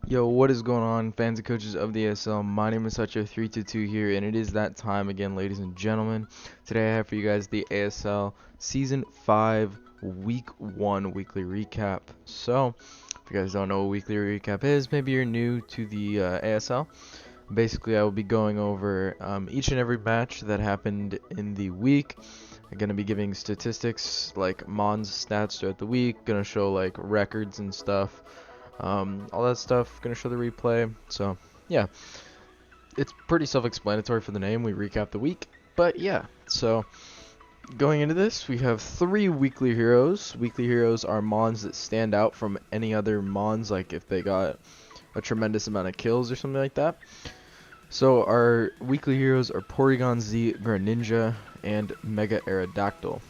Yo, what is going on, fans and coaches of the ASL? My name is Hutcher322 here, and it is that time again, ladies and gentlemen. Today I have for you guys the ASL Season 5 Week 1 weekly recap. So, if you guys don't know what weekly recap is, maybe you're new to the ASL. Basically, I will be going over each and every match that happened in the week. I'm going to be giving statistics like Mon's stats throughout the week, going to show like records and stuff. All that stuff, gonna show the replay. So yeah, it's pretty self-explanatory for the name. We recap the week, but yeah. So going into this, we have 3 weekly heroes. Weekly heroes are mons that stand out from any other mons, like if they got a tremendous amount of kills or something like that. So our weekly heroes are Porygon Z, Greninja, and Mega Aerodactyl.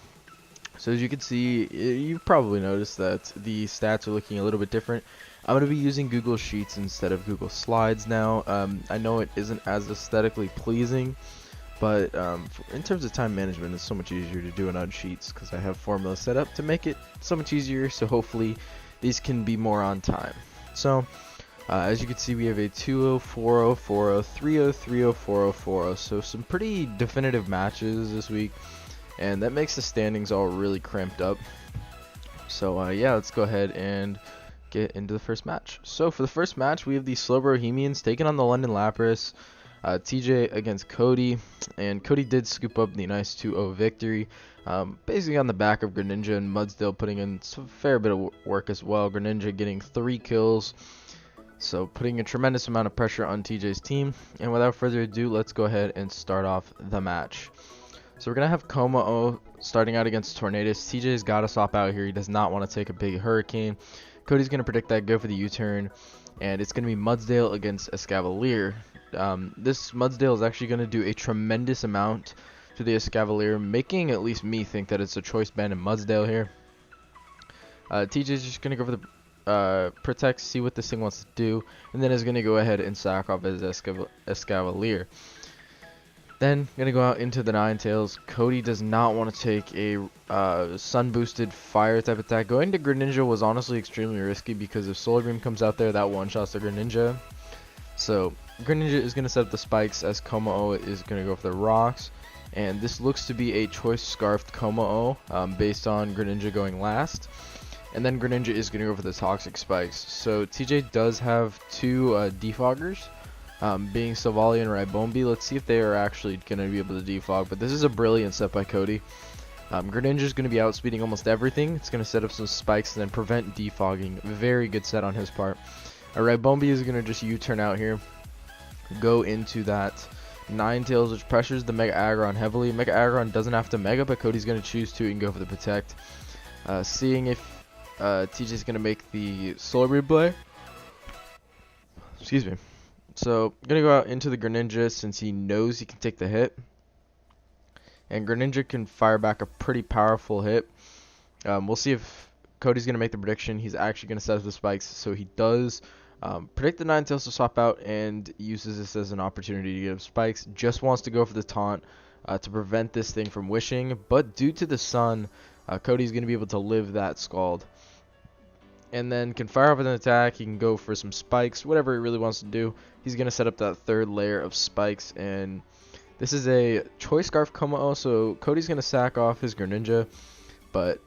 So as you can see, you've probably noticed that the stats are looking a little bit different. I'm going to be using Google Sheets instead of Google Slides now. I know it isn't as aesthetically pleasing, but in terms of time management, it's so much easier to do it on Sheets because I have formulas set up to make it so much easier, so hopefully these can be more on time. So as you can see, we have a 2-0, 4-0, 4-0, 3-0, 3-0, 4-0, 4-0, so some pretty definitive matches this week. And that makes the standings all really cramped up. So yeah, let's go ahead and get into the first match. So for the first match, we have the Slow Bohemians taking on the London Lapras. TJ against Cody, and Cody did scoop up the nice 2-0 victory. Basically on the back of Greninja and Mudsdale putting in a fair bit of work as well. Greninja getting 3 kills. So putting a tremendous amount of pressure on TJ's team. And without further ado, let's go ahead and start off the match. So we're going to have Como starting out against Tornadus. TJ's got to swap out here. He does not want to take a big Hurricane. Cody's going to predict that, go for the U-turn. And it's going to be Mudsdale against Escavalier. This Mudsdale is actually going to do a tremendous amount to the Escavalier, making at least me think that it's a choice band in Mudsdale here. TJ's just going to go for the protect, see what this thing wants to do. And then is going to go ahead and sack off his Escavalier. Then gonna go out into the Ninetales. Cody does not want to take a sun boosted fire type attack. Going to Greninja was honestly extremely risky because if Solar Beam comes out there, that one shots the Greninja. So Greninja is gonna set up the spikes as Como is gonna go for the rocks, and this looks to be a choice scarfed Como based on Greninja going last. And then Greninja is gonna go for the toxic spikes. So TJ does have 2 defoggers. Being Savali and Raibombi. Let's see if they are actually going to be able to defog, but this is a brilliant set by Cody. Greninja is going to be outspeeding almost everything. It's going to set up some spikes and then prevent defogging. Very good set on his part. Raibombi is going to just U-turn out here, go into that Ninetales, which pressures the Mega Aggron heavily. Mega Aggron doesn't have to Mega, but Cody's going to choose to and go for the Protect. Seeing if TJ is going to make the Solar Beam play. Excuse me. So, I'm going to go out into the Greninja since he knows he can take the hit. And Greninja can fire back a pretty powerful hit. We'll see if Cody's going to make the prediction. He's actually going to set up the spikes. So, he does predict the Ninetales to swap out and uses this as an opportunity to get him spikes. Just wants to go for the taunt to prevent this thing from wishing. But due to the sun, Cody's going to be able to live that Scald. And then can fire off with an attack. He can go for some spikes, whatever he really wants to do. He's going to set up that 3rd layer of spikes. And this is a Choice Scarf Como, so Cody's going to sack off his Greninja. But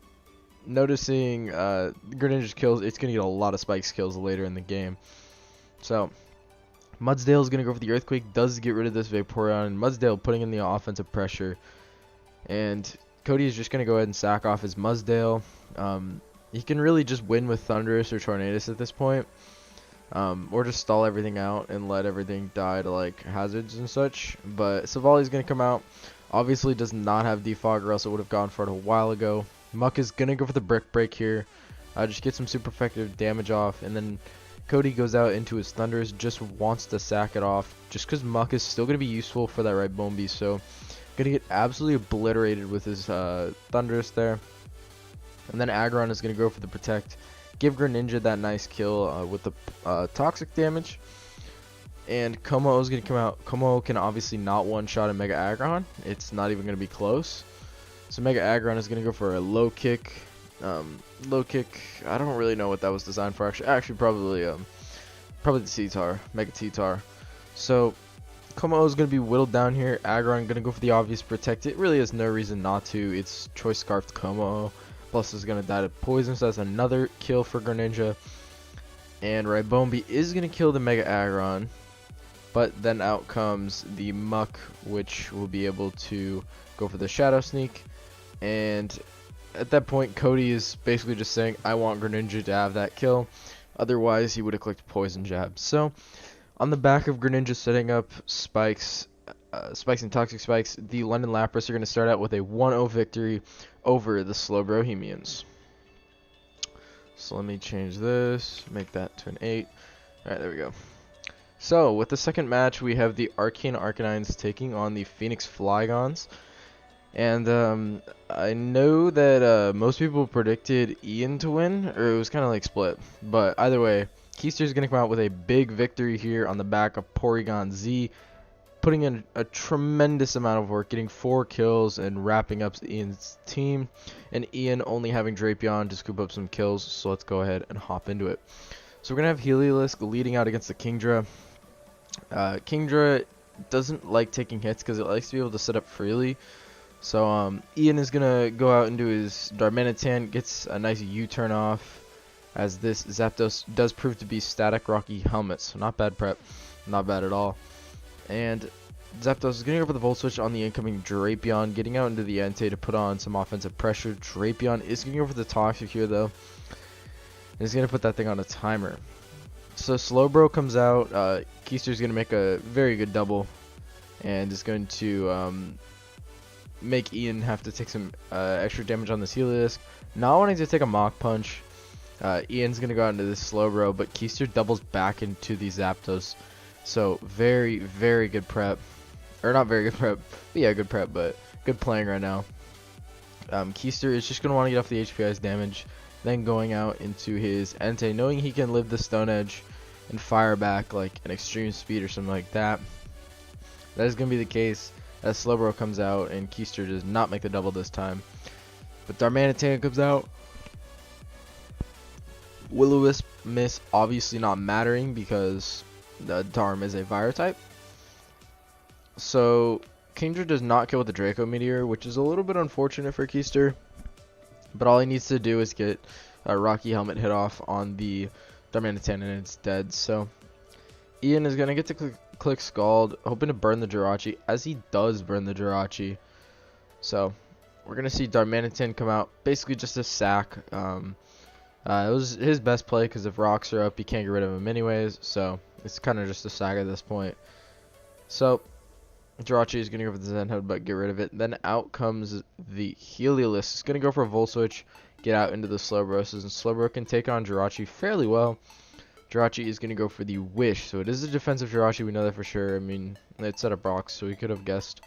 noticing Greninja's kills, it's going to get a lot of spikes kills later in the game. So Mudsdale is going to go for the Earthquake, does get rid of this Vaporeon. And Mudsdale putting in the offensive pressure. And Cody is just going to go ahead and sack off his Mudsdale. He can really just win with Thundurus or Tornadus at this point. Or just stall everything out and let everything die to like hazards and such. But Savali's going to come out. Obviously does not have defog, or else it would have gone for it a while ago. Muck is going to go for the Brick Break here. Just get some super effective damage off. And then Cody goes out into his Thundurus. Just wants to sack it off. Just because Muck is still going to be useful for that Raibombi. So going to get absolutely obliterated with his Thundurus there. And then Aggron is going to go for the Protect. Give Greninja that nice kill with the toxic damage. And Como is going to come out. Como can obviously not one-shot a Mega Aggron. It's not even going to be close. So Mega Aggron is going to go for a low kick. Low kick, I don't really know what that was designed for. Actually probably probably the T-Tar, Mega T-Tar. So Como is going to be whittled down here. Aggron going to go for the obvious protect. It really has no reason not to. It's Choice Scarfed Como. Plus is going to die to poison, so that's another kill for Greninja. And Ribombi is going to kill the Mega Aggron. But then out comes the Muck, which will be able to go for the Shadow Sneak. And at that point, Cody is basically just saying, I want Greninja to have that kill. Otherwise, he would have clicked Poison Jab. So, on the back of Greninja setting up Spikes and Toxic Spikes, the London Lapras are going to start out with a 1-0 victory over the Slowbro Bohemians. So let me change this, make that to an 8. Alright, there we go. So, with the second match, we have the Arcane Arcanines taking on the Phoenix Flygons. And I know that most people predicted Ian to win, or it was kind of like split. But either way, Keister's going to come out with a big victory here on the back of Porygon Z, putting in a tremendous amount of work, getting 4 kills and wrapping up Ian's team. And Ian only having Drapion to scoop up some kills, so let's go ahead and hop into it. So we're going to have Heliolisk leading out against the Kingdra. Kingdra doesn't like taking hits because it likes to be able to set up freely. So Ian is going to go out and do his Darmanitan, gets a nice U-turn off, as this Zapdos does prove to be static Rocky Helmet. So not bad prep, not bad at all. And Zapdos is going to go for the Volt Switch on the incoming Drapion, getting out into the Entei to put on some offensive pressure. Drapion is going to go for the Toxic here though, and he's going to put that thing on a timer. So Slowbro comes out, Keister's going to make a very good double, and is going to make Ian have to take some extra damage on this Heliolisk. Not wanting to take a Mach Punch, Ian's going to go out into this Slowbro, but Keister doubles back into the Zapdos. So very, very good prep. Or not very good prep, but yeah, good prep, but good playing right now. Keister is just going to want to get off the HP Ice damage, then going out into his Entei, knowing he can live the Stone Edge and fire back like an Extreme Speed or something like that. That is going to be the case as Slowbro comes out, and Keister does not make the double this time. But Darmanitan comes out. Will-O-Wisp miss, obviously not mattering because the Darm is a Fire type. So Kingdra does not kill with the Draco Meteor, which is a little bit unfortunate for Keister. But all he needs to do is get a Rocky Helmet hit off on the Darmanitan and it's dead. So Ian is going to get to click Scald, hoping to burn the Jirachi, as he does burn the Jirachi. So we're going to see Darmanitan come out, basically just a sack. It was his best play because if rocks are up, you can't get rid of him anyways. So it's kind of just a sack at this point. So Jirachi is going to go for the Zen Headbutt, get rid of it. Then out comes the Heliolisk. It's going to go for a Volt Switch, get out into the Slowbroses, and Slowbro can take on Jirachi fairly well. Jirachi is going to go for the Wish, so it is a defensive Jirachi, we know that for sure. I mean, it's set up rocks, so we could have guessed.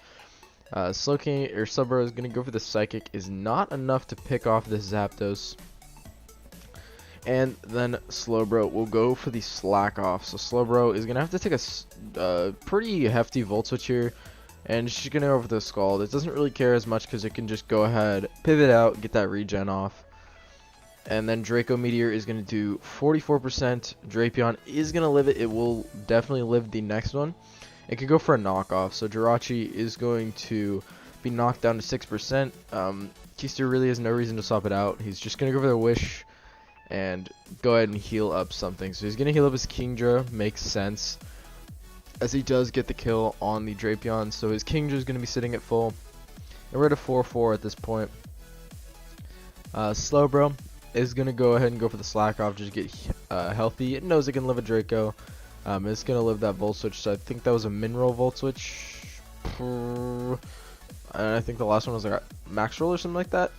Slowbro is going to go for the Psychic, is not enough to pick off this Zapdos. And then Slowbro will go for the Slack Off. So Slowbro is going to have to take a pretty hefty Volt Switch here, and she's going to go for the Scald. It doesn't really care as much because it can just go ahead, pivot out, get that regen off. And then Draco Meteor is going to do 44%. Drapion is going to live it. It will definitely live the next one. It could go for a knockoff. So Jirachi is going to be knocked down to 6%. Keister really has no reason to swap it out. He's just going to go for the Wish and go ahead and heal up something. So he's going to heal up his Kingdra. Makes sense, as he does get the kill on the Drapion. So his Kingdra is going to be sitting at full. And we're at a 4-4 at this point. Slowbro is going to go ahead and go for the Slack Off, just get healthy. It knows it can live a Draco. It's going to live that Volt Switch, so I think that was a Mineral Volt Switch. And I think the last one was like a Max Roll or something like that.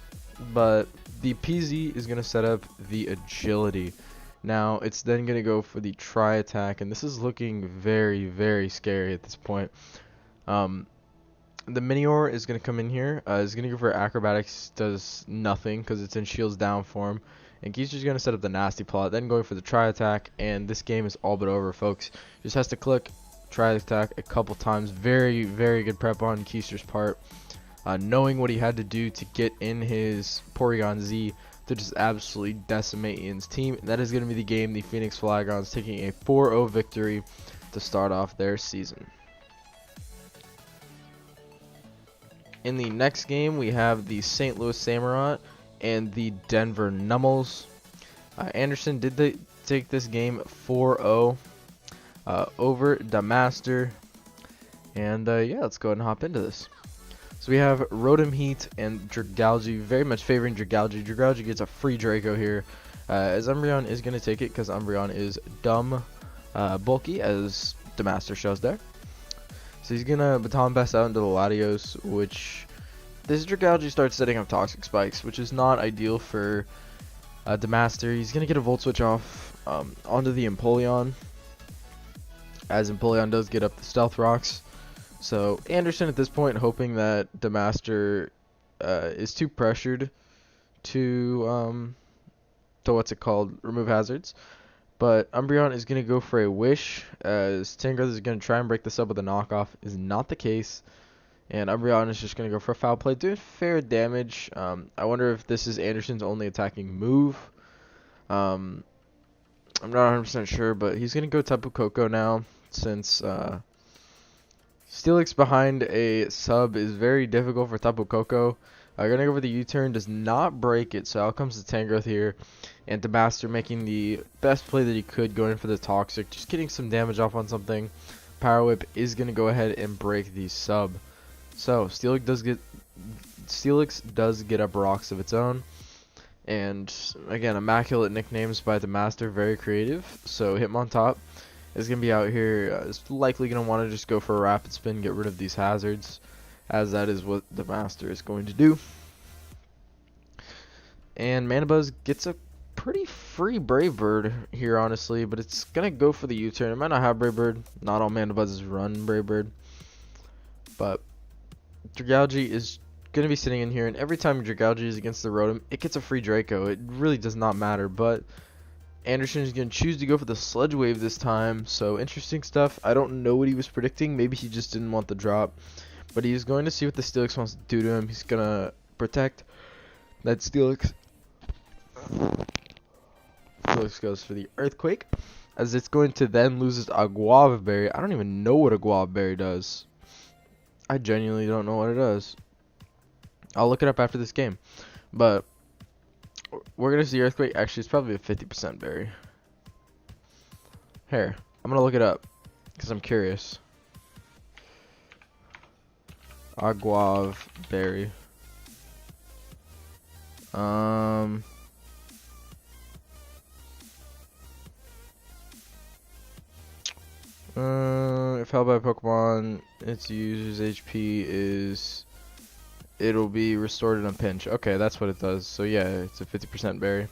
But the PZ is going to set up the Agility. Now, it's then going to go for the Tri-Attack, and this is looking very, very scary at this point. The Minior is going to come in here. It's going to go for Acrobatics, does nothing because it's in Shields Down form. And Keister's going to set up the Nasty Plot, then going for the Tri-Attack, and this game is all but over, folks. Just has to click Tri-Attack a couple times. Very, very good prep on Keister's part. Knowing what he had to do to get in his Porygon Z to just absolutely decimate Ian's team. That is going to be the game. The Phoenix Flagons taking a 4-0 victory to start off their season. In the next game, we have the St. Louis Samurai and the Denver Nummels. Anderson did take this game 4-0 over Damaster. And yeah, let's go ahead and hop into this. So we have Rotom Heat and Dragalge, very much favoring Dragalge. Dragalge gets a free Draco here, as Umbreon is going to take it because Umbreon is dumb, bulky, as Damaster shows there. So he's going to Baton Pass out into the Latios, which this Dragalge starts setting up Toxic Spikes, which is not ideal for Damaster. He's going to get a Volt Switch off onto the Empoleon, as Empoleon does get up the Stealth Rocks. So Anderson at this point hoping that Damaster is too pressured to remove hazards. But Umbreon is going to go for a Wish, as Tangrowth is going to try and break this up with a knockoff. Is not the case. And Umbreon is just going to go for a Foul Play, doing fair damage. I wonder if this is Anderson's only attacking move. I'm not 100% sure, but he's going to go Tapu Koko now, since Steelix behind a sub is very difficult for Tapu Koko. Gonna go for the U-turn, does not break it, so out comes the Tangrowth here. And Damaster making the best play that he could, going for the Toxic, just getting some damage off on something. Power Whip is gonna go ahead and break the sub. So Steelix does get up rocks of its own. And again, immaculate nicknames by Damaster, very creative. So Hitmontop is going to be out here, is likely going to want to just go for a Rapid Spin, get rid of these hazards, as that is what Damaster is going to do. And Manabuzz gets a pretty free Brave Bird here, honestly, but it's going to go for the U-turn. It might not have Brave Bird. Not all Manabuzzes run Brave Bird. But Dragalge is going to be sitting in here, and every time Dragalge is against the Rotom, it gets a free Draco. It really does not matter, but Anderson is going to choose to go for the Sludge Wave this time, so interesting stuff. I don't know what he was predicting. Maybe he just didn't want the drop, but he's going to see what the Steelix wants to do to him. He's going to protect that Steelix. Steelix goes for the Earthquake, as it's going to then lose its Guava Berry. I don't even know what a Guava Berry does. I genuinely don't know what it does. I'll look it up after this game, but we're going to see Earthquake. Actually, it's probably a 50% berry. Here, I'm going to look it up, because I'm curious. Aguav berry. If held by Pokemon, its user's HP is... It'll be restored in a pinch. Okay, that's what it does. So yeah, it's a 50% berry.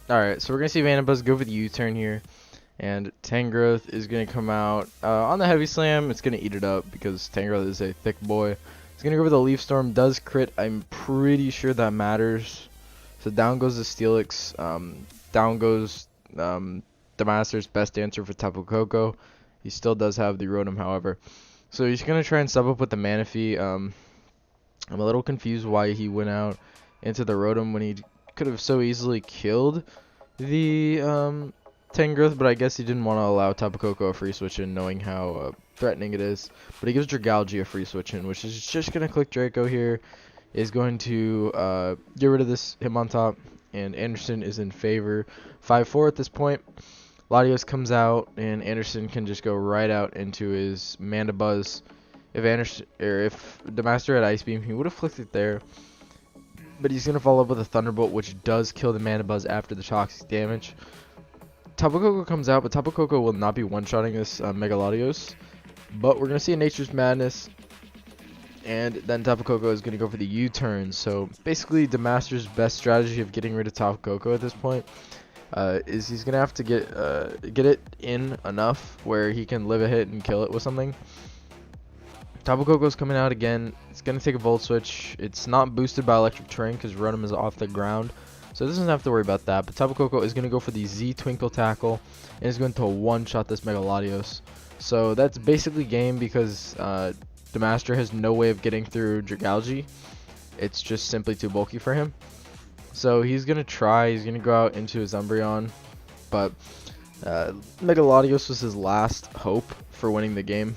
Alright, so we're going to see Vanabuzz go for the U-turn here. And Tangrowth is going to come out on the Heavy Slam. It's going to eat it up because Tangrowth is a thick boy. It's going to go for the Leaf Storm. Does crit. I'm pretty sure that matters. So down goes the Steelix. Down goes Damaster's best answer for Tapu Koko. He still does have the Rotom, however. So he's going to try and sub up with the Manaphy. I'm a little confused why he went out into the Rotom when he could have so easily killed the Tangrowth, but I guess he didn't want to allow Tapu Koko a free switch in, knowing how threatening it is. But he gives Dragalge a free switch in, which is just going to click Draco here. Is going to get rid of this Hitmontop, and Anderson is in favor. 5-4 at this point. Latios comes out, and Anderson can just go right out into his Mandibuzz. If Damaster had Ice Beam, he would have flicked it there. But he's going to follow up with a Thunderbolt, which does kill the Mandibuzz after the toxic damage. Tapu Koko comes out, but Tapu Koko will not be one-shotting this Mega Latios. But we're going to see a Nature's Madness. And then Tapu Koko is going to go for the U-turn. So basically, Damaster's best strategy of getting rid of Tapu Koko at this point is he's gonna have to get it in enough where he can live a hit and kill it with something. Tapu Koko's coming out again. It's gonna take a Volt Switch. It's not boosted by Electric Terrain because Rotom is off the ground, so it doesn't have to worry about that. But Tapu Koko is gonna go for the Z Twinkle Tackle and is going to one-shot this Mega Latios. So that's basically game because Damaster has no way of getting through Dragalge. it's just simply too bulky for him. So he's going to go out into his Umbreon, but Mega Latios was his last hope for winning the game.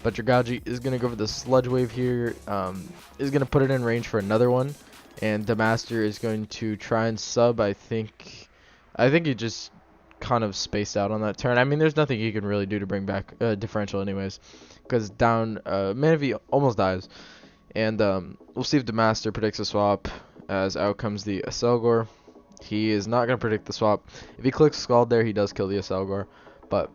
But Dragaji is going to go for the Sludge Wave here, is going to put it in range for another one, and the Master is going to try and sub. I think he just kind of spaced out on that turn. I mean, there's nothing he can really do to bring back differential anyways, because down Manaphy almost dies. And we'll see if the Master predicts a swap, as out comes the Aselgor. He is not going to predict the swap. If he clicks Scald there, he does kill the Aselgor, but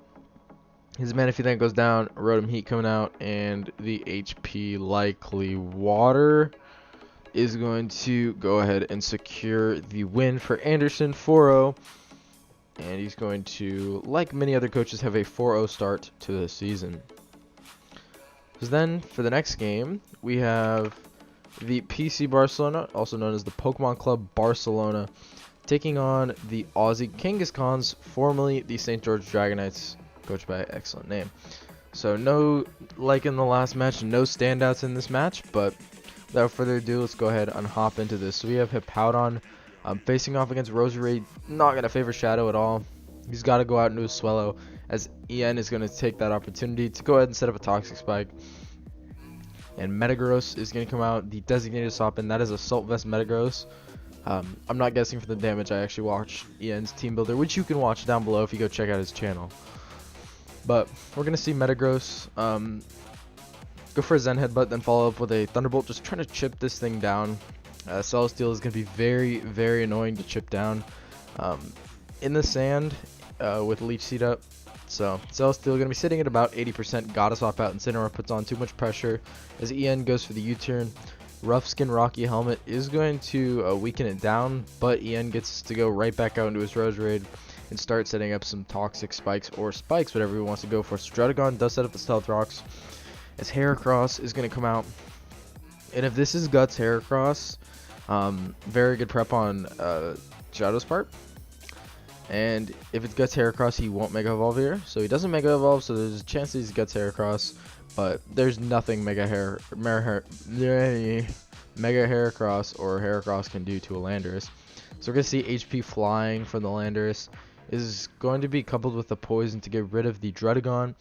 his Manaphy then goes down, Rotom Heat coming out, and the HP likely Water is going to go ahead and secure the win for Anderson 4-0. And he's going to, like many other coaches, have a 4-0 start to the season. So then, for the next game, we have the PC Barcelona, also known as the Pokemon Club Barcelona, taking on the Aussie Kangaskhan's, formerly the St. George Dragonites, coached by an excellent name. So no, like in the last match, no standouts in this match, but without further ado, let's go ahead and hop into this. So we have Hippowdon facing off against Roserade, not going to favor Shadow at all. He's got to go out into a Swellow, as EN is going to take that opportunity to go ahead and set up a Toxic Spike. And Metagross is going to come out, the designated swap, and that is Assault Vest Metagross. I'm not guessing for the damage. I actually watched EN's Team Builder, which you can watch down below if you go check out his channel. But we're going to see Metagross go for a Zen Headbutt, then follow up with a Thunderbolt, just trying to chip this thing down. Celesteal is going to be very, very annoying to chip down in the sand with Leech Seed up. So Celesteal going to be sitting at about 80%. Gotta swap out, and Incineroar puts on too much pressure as EN goes for the U-turn. Rough Skin Rocky Helmet is going to weaken it down, but EN gets to go right back out into his Roserade and start setting up some Toxic Spikes or Spikes, whatever he wants to go for. Stratagon does set up the Stealth Rocks as Heracross is going to come out. And if this is Guts Heracross, very good prep on Shadow's part. And if it's Guts Heracross, he won't Mega Evolve here. So he doesn't Mega Evolve, so there's a chance he's Guts Heracross. But there's nothing Mega Heracross or Heracross can do to a Landorus. So we're going to see HP flying from the Landorus. Is going to be coupled with the Poison to get rid of the Druddigon.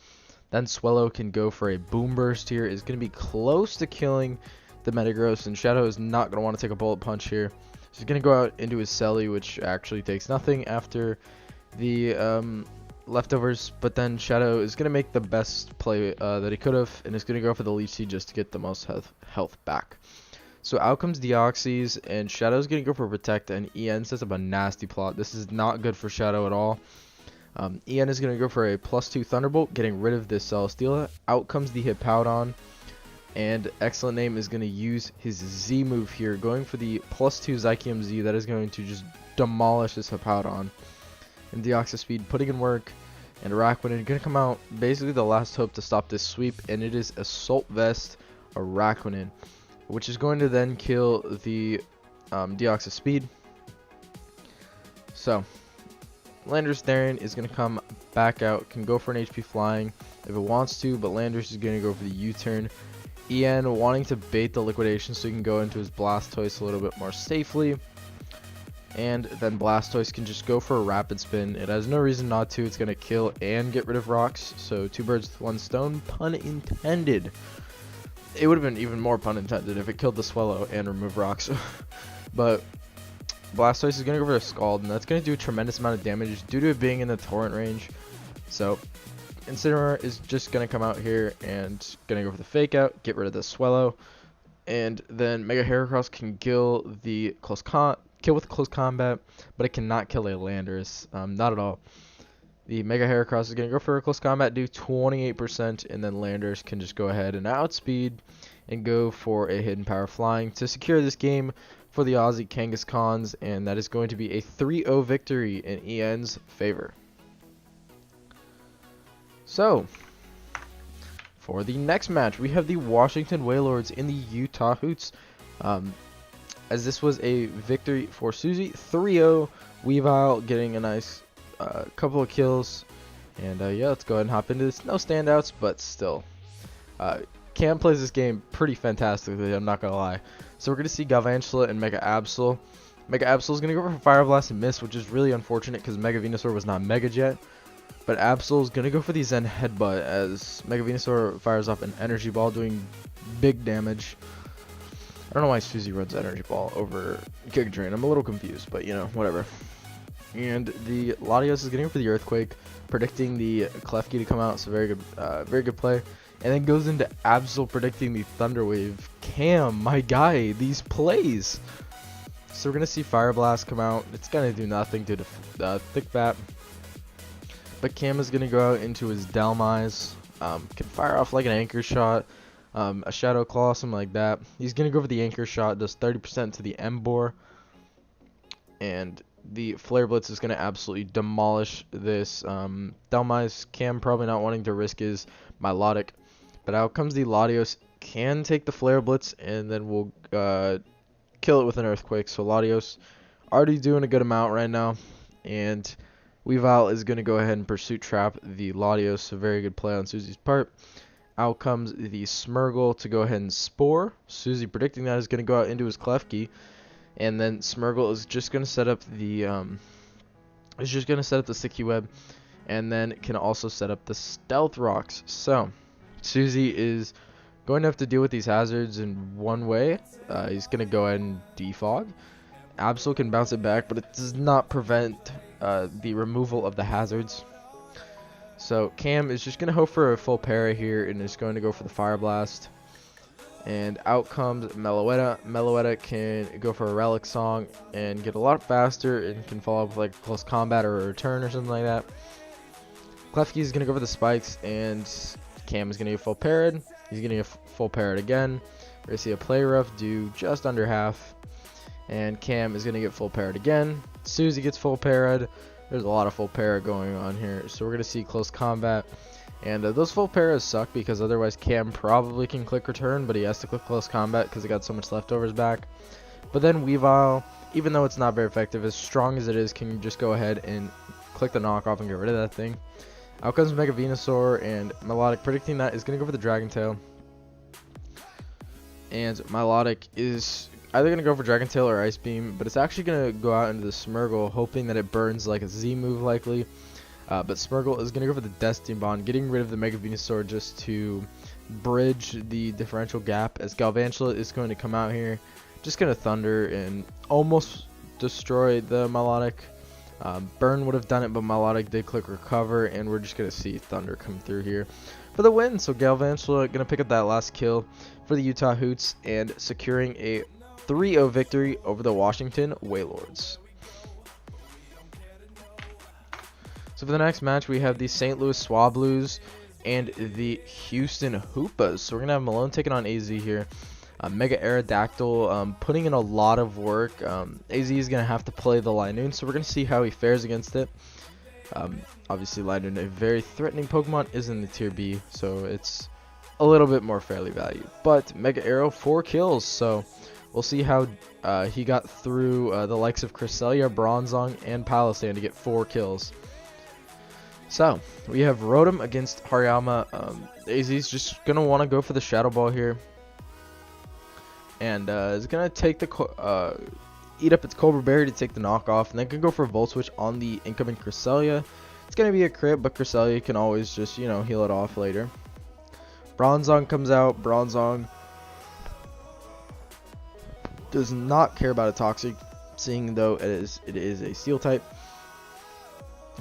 Then Swellow can go for a Boom Burst here. Is going to be close to killing the Metagross, and Shadow is not going to want to take a Bullet Punch here. He's going to go out into his Selly, which actually takes nothing after the leftovers, but then Shadow is going to make the best play that he could have, and is going to go for the Leech Seed just to get the most health back. So out comes Deoxys, and Shadow's going to go for Protect, and EN sets up a nasty plot. This is not good for Shadow at all. EN is going to go for a +2 Thunderbolt, getting rid of this Celesteela. Out comes the Hippowdon, and Excellent Name is going to use his Z move here, going for the +2 Zykium Z. That is going to just demolish this Hippowdon. And Deoxys Speed putting in work, and Araquanid going to come out, basically the last hope to stop this sweep, and it is Assault Vest Araquanid, which is going to then kill the Deoxys Speed. So Landorus Therian is going to come back out, can go for an HP Flying if it wants to, but Landorus is going to go for the U-turn. EN wanting to bait the Liquidation so he can go into his Blastoise a little bit more safely. And then Blastoise can just go for a Rapid Spin. It has no reason not to. It's going to kill and get rid of rocks. So 2 birds with 1 stone, pun intended. It would have been even more pun intended if it killed the Swellow and removed rocks. But Blastoise is going to go for a Scald, and that's going to do a tremendous amount of damage due to it being in the Torrent range. So Incineroar is just going to come out here and going to go for the Fake Out, get rid of the Swellow. And then Mega Heracross can kill with close combat, but it cannot kill a Landorus. Not at all. The Mega Heracross is going to go for a close combat, do 28%, and then Landorus can just go ahead and outspeed and go for a Hidden Power Flying to secure this game for the Aussie Kangaskhan's, and that is going to be a 3-0 victory in EN's favor. So, for the next match, we have the Washington Wailords in the Utah Hoots. As this was a victory for Susie, 3-0. Weavile getting a nice couple of kills. And yeah, let's go ahead and hop into this. No standouts, but still. Cam plays this game pretty fantastically, I'm not gonna lie. So we're gonna see Galvantula and Mega Absol. Mega Absol is gonna go for Fire Blast and miss, which is really unfortunate because Mega Venusaur was not Mega Jet. But Absol is gonna go for the Zen Headbutt as Mega Venusaur fires off an Energy Ball, doing big damage. I don't know why Suzy runs Energy Ball over Giga Drain. I'm a little confused, but you know, whatever. And the Latios is getting for the Earthquake, predicting the Klefki to come out. So very good play. And then goes into Absol predicting the Thunder Wave. Cam, my guy, these plays. So we're gonna see Fire Blast come out. It's gonna do nothing to Thick Bat. But Cam is gonna go out into his Delmise. Can fire off like an Anchor Shot, a Shadow Claw, something like that. He's gonna go for the Anchor Shot. Does 30% to the Emboar. And the Flare Blitz is going to absolutely demolish this Delmise. Cam probably not wanting to risk his Milotic. But out comes the Latios. Can take the Flare Blitz and then we'll kill it with an Earthquake. So Latios already doing a good amount right now. And Weavile is going to go ahead and Pursuit Trap the Latios. A very good play on Suzy's part. Out comes the Smeargle to go ahead and Spore. Suzy predicting that is going to go out into his Klefki. And then Smeargle is just gonna set up the Sticky Web, and then can also set up the Stealth Rocks. So Suzy is going to have to deal with these hazards in one way. He's gonna go ahead and Defog. Absol can bounce it back, but it does not prevent the removal of the hazards. So Cam is just gonna hope for a full para here, and is going to go for the Fire Blast. And out comes Meloetta. Meloetta can go for a Relic Song and get a lot faster and can follow up with like a Close Combat or a Return or something like that. Klefki is going to go for the Spikes, and Cam is going to get full parried. He's going to get full parried again. We're going to see a Play Rough do just under half. And Cam is going to get full parried again. Suzy gets full parried. There's a lot of full para going on here. So we're going to see Close Combat. And those full paras suck because otherwise Cam probably can click Return, but he has to click Close Combat because he got so much leftovers back. But then Weavile, even though it's not very effective, as strong as it is, can just go ahead and click the knockoff and get rid of that thing. Out comes Mega Venusaur, and Milotic predicting that is going to go for the Dragon Tail. And Milotic is either going to go for Dragon Tail or Ice Beam, but it's actually going to go out into the Smeargle, hoping that it burns like a Z move likely. But Smeargle is going to go for the Destiny Bond, getting rid of the Mega Venusaur just to bridge the differential gap, as Galvantula is going to come out here, just going to Thunder and almost destroy the Milotic. Burn would have done it, but Milotic did click Recover, and we're just going to see Thunder come through here for the win. So Galvantula going to pick up that last kill for the Utah Hoots and securing a 3-0 victory over the Washington Wailords. So for the next match, we have the St. Louis Swablues and the Houston Hoopas. So we're going to have Malone taking on AZ here. Mega Aerodactyl putting in a lot of work. AZ is going to have to play the Linoon, so we're going to see how he fares against it. Obviously, Linoon, a very threatening Pokemon, is in the Tier B, so it's a little bit more fairly valued. But Mega Aero, 4 kills, so we'll see how he got through the likes of Cresselia, Bronzong, and Palisand to get 4 kills. So, we have Rotom against Hariyama. AZ's just going to want to go for the Shadow Ball here. And is going to take the eat up its Cobra Berry to take the knockoff. And then can go for a Volt Switch on the incoming Cresselia. It's going to be a crit, but Cresselia can always just, you know, heal it off later. Bronzong comes out. Bronzong does not care about a Toxic, seeing though it is a Steel type.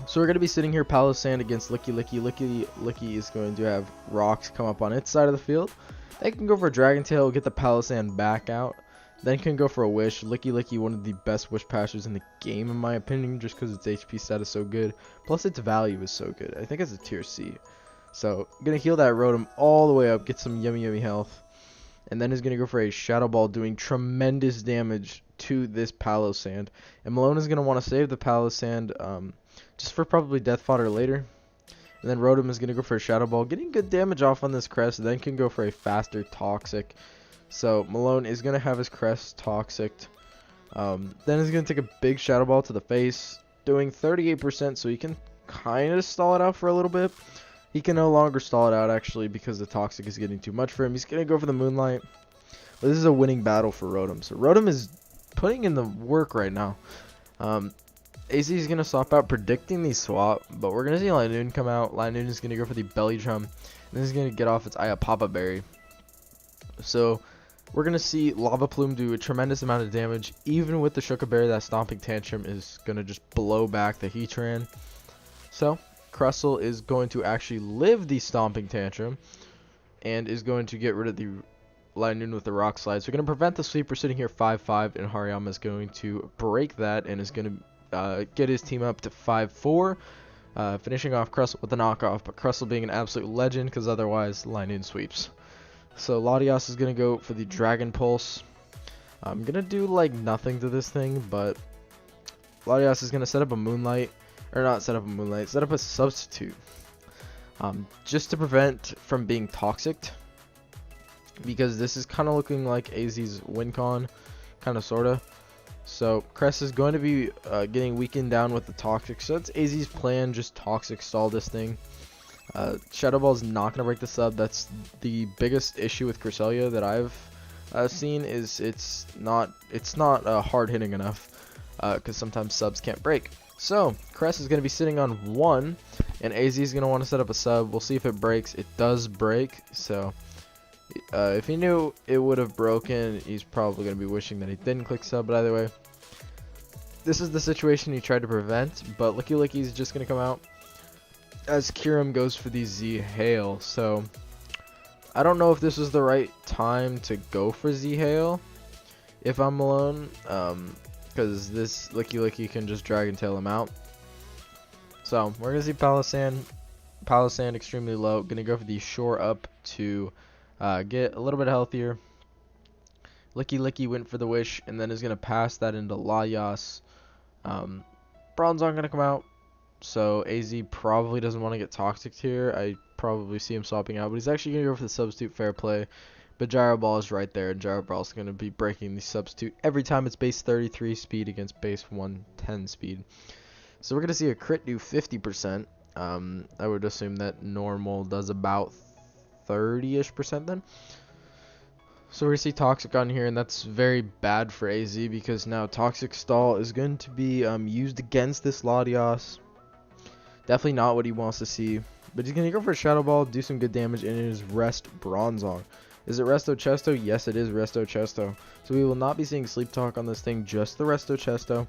So we're going to be sitting here Palisand against Licky Licky. Licky is going to have rocks come up on its side of the field. They can go for a Dragon Tail, get the Palisand back out. Then can go for a Wish. Licky, one of the best Wish Passers in the game in my opinion, just because its HP stat is so good. Plus its value is so good. I think it's a Tier C. So going to heal that Rotom all the way up, get some yummy health. And then is going to go for a Shadow Ball, doing tremendous damage to this Palisand. And Malone is going to want to save the Palisand just for probably Death Fodder later. And then Rotom is going to go for a Shadow Ball, getting good damage off on this Crest, then can go for a faster Toxic. So Malone is going to have his Crest Toxic. Then he's going to take a big Shadow Ball to the face, doing 38%, so he can kind of stall it out for a little bit. He can no longer stall it out, actually, because the Toxic is getting too much for him. He's going to go for the Moonlight. But this is a winning battle for Rotom. So Rotom is putting in the work right now. AZ is going to swap out, predicting the swap. But we're going to see Linoon come out. Linoon is going to go for the Belly Drum. And this is going to get off its Papa Berry. So we're going to see Lava Plume do a tremendous amount of damage. Even with the Shuka Berry, that Stomping Tantrum is going to just blow back the Heatran. So Crustle is going to actually live the Stomping Tantrum. And is going to get rid of the Linoon with the Rock Slide. So we're going to prevent the sweep. We're sitting here 5-5. And Hariyama is going to break that. And is going to get his team up to 5-4. Finishing off Crustle with the knockoff. But Crustle being an absolute legend. Because otherwise Linoon sweeps. So Latias is going to go for the Dragon Pulse. I'm going to do like nothing to this thing, but Latias is going to set up a Moonlight, or not set up a Moonlight, set up a Substitute. Just to prevent from being Toxic, because this is kind of looking like AZ's win con, kind of sorta. So Cress is going to be getting weakened down with the Toxic, so that's AZ's plan, just Toxic stall this thing. Shadow Ball is not going to break the sub. That's the biggest issue with Cresselia that I've seen, is it's not hard hitting enough, because sometimes subs can't break. So Cress is going to be sitting on 1, and AZ is going to want to set up a sub. We'll see if it breaks. It does break, so if he knew it would have broken, he's probably going to be wishing that he didn't click sub. But either way, this is the situation he tried to prevent, but Licky Licky is just going to come out as Kyurem goes for the Z Hail. So I don't know if this was the right time to go for Z Hail if I'm alone, because this Licky Licky can just Dragon Tail him out. So we're gonna see Palossand extremely low. Gonna go for the Shore Up to get a little bit healthier. Licky Licky went for the Wish and then is gonna pass that into Latias. Bronzong gonna come out. So AZ probably doesn't want to get Toxic here. I probably see him swapping out, but he's actually going to go for the Substitute. Fair play. But Gyro Ball is right there, and Gyro Ball is going to be breaking the Substitute every time it's base 33 speed against base 110 speed. So we're going to see a crit do 50%. I would assume that normal does about 30-ish% then. So we're going to see Toxic on here, and that's very bad for AZ because now Toxic Stall is going to be used against this Latias. Definitely not what he wants to see. But he's going to go for a Shadow Ball, do some good damage, and it is Rest Bronzong. Is it Resto Chesto? Yes, it is Resto Chesto. So we will not be seeing Sleep Talk on this thing, just the Resto Chesto.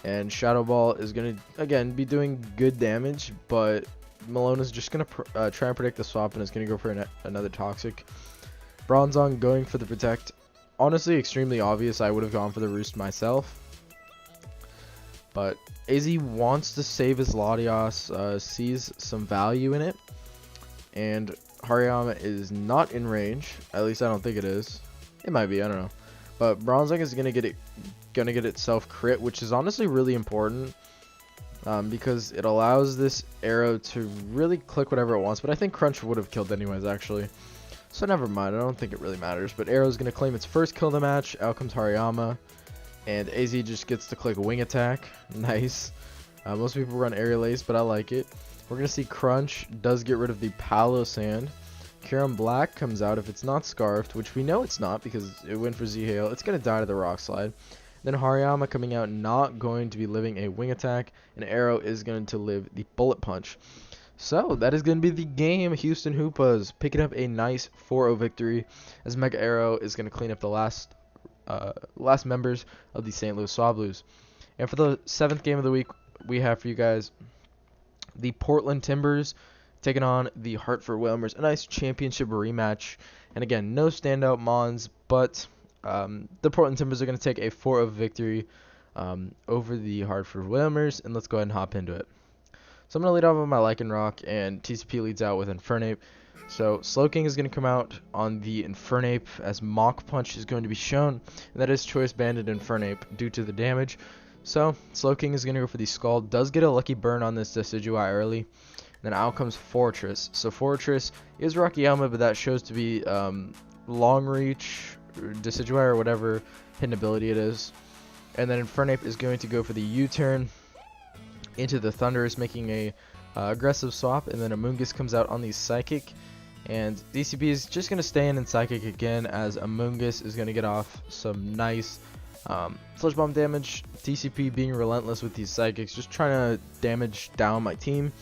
And Shadow Ball is going to, again, be doing good damage, but Malone is just going to try and predict the swap and is going to go for another Toxic. Bronzong going for the Protect. Honestly, extremely obvious. I would have gone for the Roost myself. But AZ wants to save his Latias, sees some value in it, and Hariyama is not in range. At least I don't think it is. It might be, I don't know. But Bronzong is gonna get itself crit, which is honestly really important, because it allows this arrow to really click whatever it wants. But I think Crunch would have killed anyways, actually. So never mind. I don't think it really matters. But Arrow's gonna claim its first kill of the match. Out comes Hariyama. And AZ just gets to click Wing Attack. Nice. Most people run Aerial Ace, but I like it. We're going to see Crunch does get rid of the Palossand. Kyurem Black comes out if it's not Scarfed, which we know it's not because it went for Z-Hail. It's going to die to the Rock Slide. Then Hariyama coming out, not going to be living a Wing Attack. And Arrow is going to live the Bullet Punch. So that is going to be the game. Houston Hoopas picking up a nice 4-0 victory as Mega Arrow is going to clean up the last members of the St. Louis Swablues. And for the 7th game of the week, we have for you guys the Portland Timbers taking on the Hartford Whalers. A nice championship rematch. And again, no standout Mons, but the Portland Timbers are going to take a 4-0 victory over the Hartford Whalers. And let's go ahead and hop into it. So I'm going to lead off with my Lycanroc, and TCP leads out with Infernape. So Slowking is going to come out on the Infernape as Mach Punch is going to be shown. And that is Choice Banded Infernape due to the damage. So Slowking is going to go for the Scald. Does get a lucky burn on this Decidueye early. Then out comes Fortress. So Fortress is Rockiyama, but that shows to be Long Reach, Decidueye, or whatever hidden ability it is. And then Infernape is going to go for the U-turn into the Thundurus, making a aggressive swap, and then Amoonguss comes out on the Psychic, and DCP is just going to stay in Psychic again, as Amoonguss is going to get off some nice Sludge Bomb damage. DCP being relentless with these Psychics, just trying to damage down my team.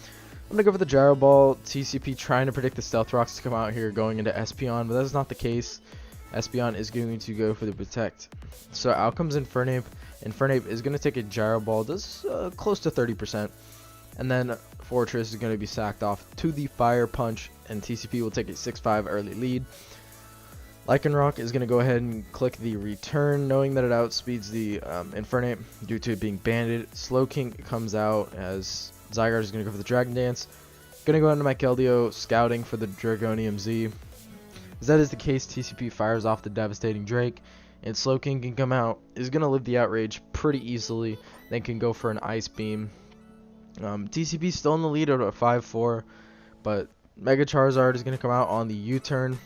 I'm going to go for the Gyro Ball. TCP trying to predict the Stealth Rocks to come out here going into Espeon, but that is not the case. Espeon is going to go for the Protect. So out comes Infernape. Infernape is going to take a Gyro Ball, does close to 30%. And then Fortress is going to be sacked off to the Fire Punch, and TCP will take a 6-5 early lead. Lycanroc is going to go ahead and click the return, knowing that it outspeeds the Infernape due to it being banded. Slowking comes out as Zygarde is going to go for the Dragon Dance. Going to go into my Keldeo, scouting for the Dragonium Z. As that is the case, TCP fires off the Devastating Drake, and Slowking can come out, is going to live the Outrage pretty easily, then can go for an Ice Beam. TCP still in the lead at a 5-4, but Mega Charizard is going to come out on the U-turn,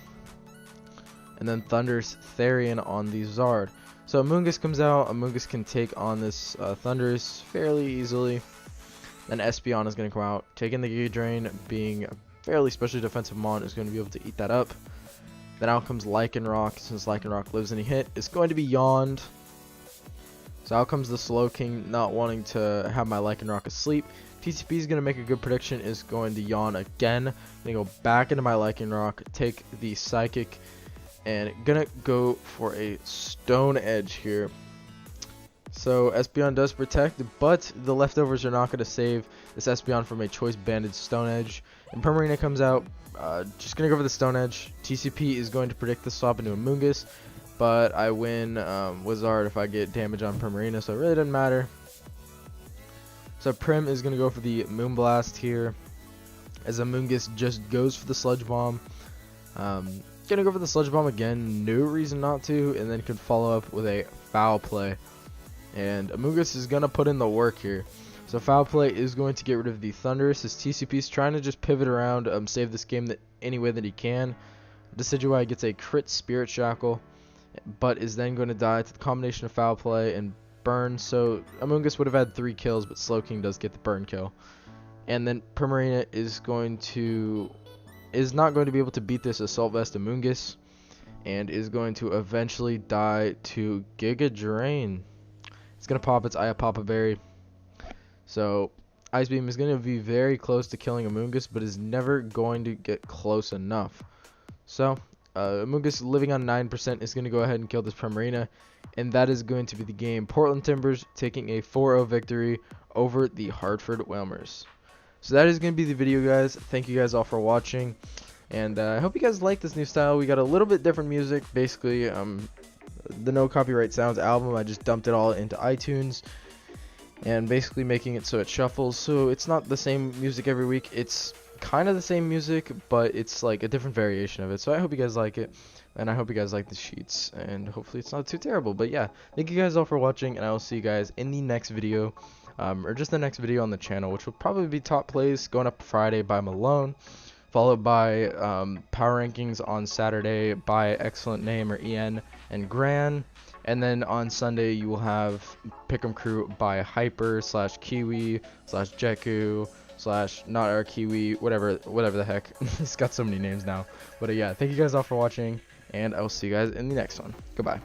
and then Thundurus Therian on the Zard. So Amoonguss comes out. Amoonguss can take on this Thundurus fairly easily. Then Espeon is going to come out, taking the Giga Drain, being a fairly specially defensive mon, is going to be able to eat that up. Then out comes Lycanroc, since Lycanroc lives any hit, it's going to be yawned. So out comes the Slowking, not wanting to have my Lycanroc asleep. TCP is going to make a good prediction, is going to yawn again. I'm going to go back into my Lycanroc, take the Psychic, and going to go for a Stone Edge here. So Espeon does Protect, but the leftovers are not going to save this Espeon from a Choice Banded Stone Edge. And Primarina comes out, just going to go for the Stone Edge. TCP is going to predict the swap into Amoonguss, but I win Wizard if I get damage on Primarina, so it really doesn't matter. So Prim is going to go for the Moonblast here, as Amoonguss just goes for the Sludge Bomb. Going to go for the Sludge Bomb again, no reason not to, and then can follow up with a Foul Play. And Amoonguss is going to put in the work here. So Foul Play is going to get rid of the Thundurus, as TCP is trying to just pivot around, save this game any way that he can. Decidueye gets a crit Spirit Shackle, but is then going to die to the combination of Foul Play and Burn. So Amoonguss would have had 3 kills, but Slowking does get the burn kill. And then Primarina is not going to be able to beat this Assault Vest Amoonguss, and is going to eventually die to Giga Drain. It's going to pop its Iapapa Berry. So Ice Beam is going to be very close to killing Amoonguss, but is never going to get close enough. So Amoonguss, living on 9%, is going to go ahead and kill this Primarina, and that is going to be the game. Portland Timbers taking a 4-0 victory over the Hartford Whalmers. So that is going to be the video, guys. Thank you guys all for watching, and I hope you guys like this new style. We got a little bit different music. Basically, the No Copyright Sounds album, I just dumped it all into iTunes, and basically making it so it shuffles. So it's not the same music every week. It's kind of the same music, but it's like a different variation of it. So I hope you guys like it, and I hope you guys like the sheets, and hopefully it's not too terrible. But yeah, thank you guys all for watching, and I will see you guys in the next video, or just the next video on the channel, which will probably be Top Plays going up Friday by Malone, followed by Power Rankings on Saturday by Excellent Name or EN and Gran. And then on Sunday you will have Pick'em Crew by Hyper / Kiwi / Jeku / Not Our Kiwi, whatever the heck. It's got so many names now. But yeah, thank you guys all for watching, and I will see you guys in the next one. Goodbye.